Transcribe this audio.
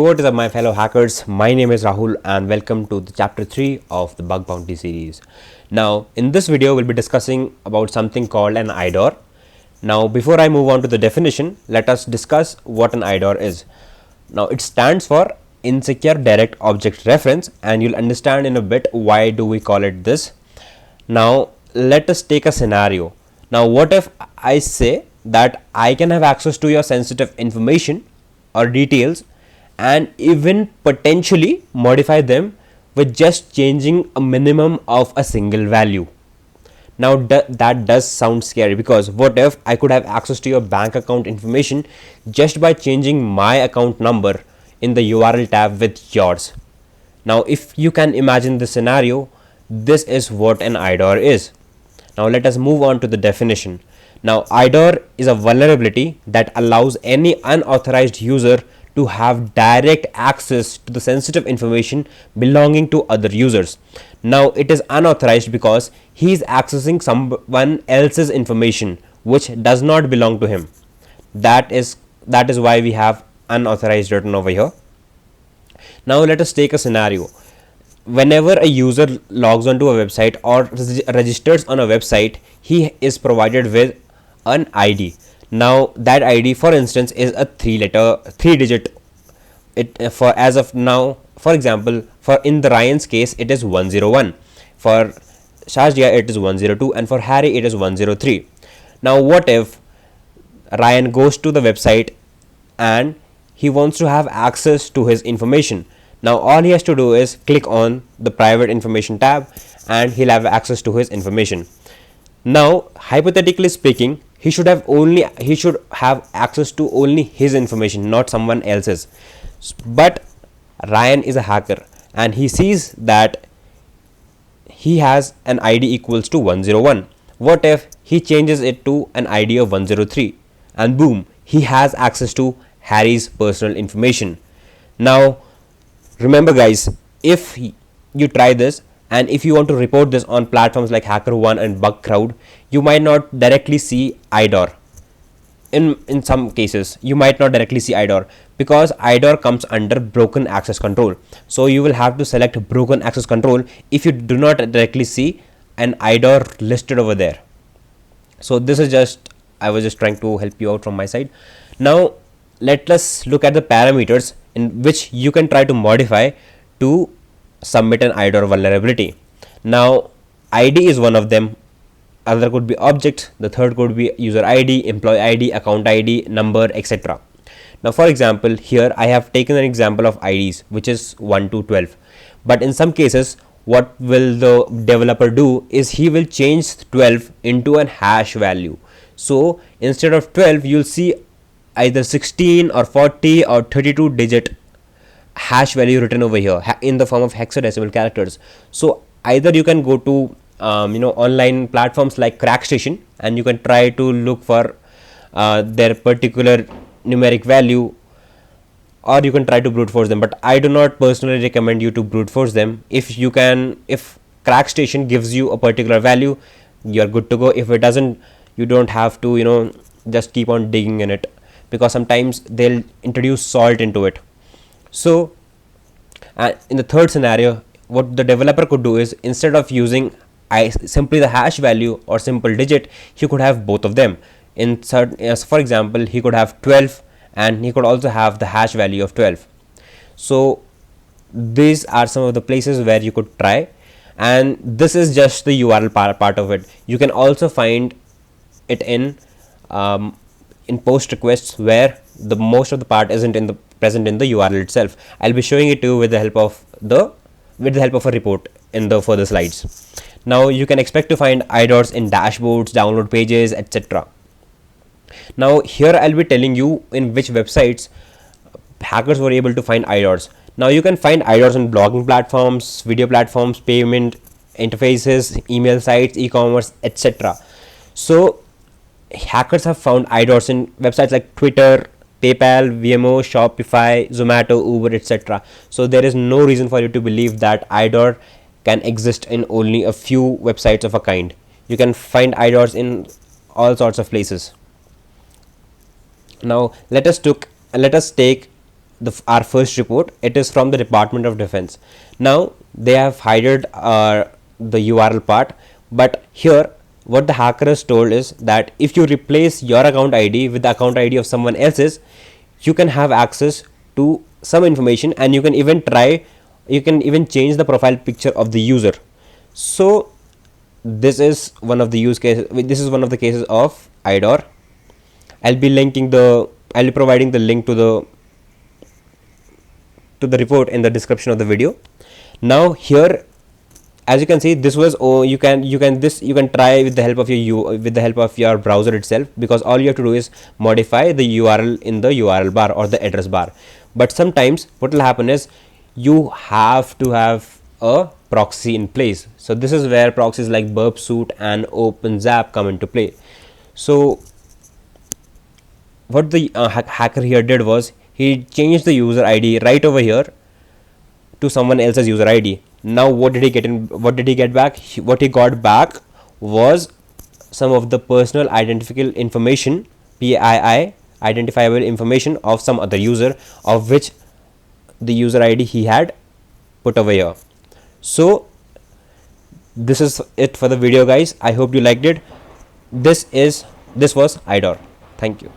What is up, my fellow hackers? My name is Rahul and welcome to the chapter 3 of the Bug Bounty series. Now, in this video, we'll be discussing about something called an IDOR. Now, before I move on to the definition, let us discuss what an IDOR is. Now, it stands for Insecure Direct Object Reference, and you'll understand in a bit why do we call it this. Now, let us take a scenario. Now, what if I say that I can have access to your sensitive information or details and even potentially modify them with just changing a minimum of a single value. Now that does sound scary, because what if I could have access to your bank account information just by changing my account number in the URL tab with yours. Now if you can imagine the scenario, this is what an IDOR is. Now let us move on to the definition. Now IDOR is a vulnerability that allows any unauthorized user to have direct access to the sensitive information belonging to other users. Now it is unauthorized because he is accessing someone else's information which does not belong to him. That is why we have unauthorized written over here. Now let us take a scenario. Whenever a user logs onto a website or registers on a website, he is provided with an ID. Now that ID, for instance, is a three digit. For as of now, for example, for in the Ryan's case, it is 101. For Shazia, it is 102, and for Harry, it is 103. Now what if Ryan goes to the website and he wants to have access to his information? Now all he has to do is click on the private information tab and he'll have access to his information. Now hypothetically speaking, he should have access to only his information, not someone else's. But Ryan is a hacker and he sees that he has an ID equals to 101. What if he changes it to an ID of 103, and boom, he has access to Harry's personal information. Now remember guys, if you try this and if you want to report this on platforms like HackerOne and Bugcrowd, you might not directly see IDOR. In some cases, you might not directly see IDOR because IDOR comes under broken access control. So you will have to select broken access control if you do not directly see an IDOR listed over there. So this is I was just trying to help you out from my side. Now let us look at the parameters in which you can try to modify to submit an IDOR vulnerability. Now ID is one of them. Other could be object, the third could be user ID, employee ID, account ID, number, etc. Now for example, here I have taken an example of IDs which is 1 to 12, but in some cases what will the developer do is he will change 12 into an hash value. So instead of 12, you'll see either 16 or 40 or 32 digit hash value written over here in the form of hexadecimal characters. So either you can go to online platforms like CrackStation and you can try to look for their particular numeric value, or you can try to brute force them, but I do not personally recommend you to brute force them. If CrackStation gives you a particular value, you're good to go. If it doesn't, you don't have to just keep on digging in it, because sometimes they'll introduce salt into it. So in the third scenario, what the developer could do is, instead of using simply the hash value or simple digit, he could have both of them. For example, he could have 12 and he could also have the hash value of 12. So these are some of the places where you could try, and this is just the URL part of it. You can also find it in post requests, where the most of the part isn't present in the URL itself. I'll be showing it to you with the help of a report in the further slides. Now you can expect to find IDORs in dashboards, download pages, etc. Now here I'll be telling you in which websites hackers were able to find IDORs. Now you can find IDORs on blogging platforms, video platforms, payment interfaces, email sites, e-commerce, etc. So hackers have found IDORs in websites like Twitter, PayPal, Vimeo, Shopify, Zomato, Uber, etc. So there is no reason for you to believe that IDOR can exist in only a few websites of a kind. You can find IDORs in all sorts of places. Now let us take our first report. It is from the Department of Defense. Now they have hidden the URL part, but here what the hacker has told is that if you replace your account ID with the account ID of someone else's, you can have access to some information, and you can even change the profile picture of the user. So this is one of the use cases. This is one of the cases of IDOR. I'll be providing the link to the report in the description of the video. Now here, as you can see, this was you can try with the help of your browser itself, because all you have to do is modify the URL in the URL bar or the address bar. But sometimes what will happen is you have to have a proxy in place. So this is where proxies like Burpsuite and OpenZap come into play. So what the hacker here did was he changed the user ID right over here to someone else's user ID. Now what did he get back? What he got back was some of the personal identifiable information, PII, identifiable information of some other user, of which the user ID he had put over here. So this is it for the video, guys. I hope you liked it. This was IDOR. Thank you.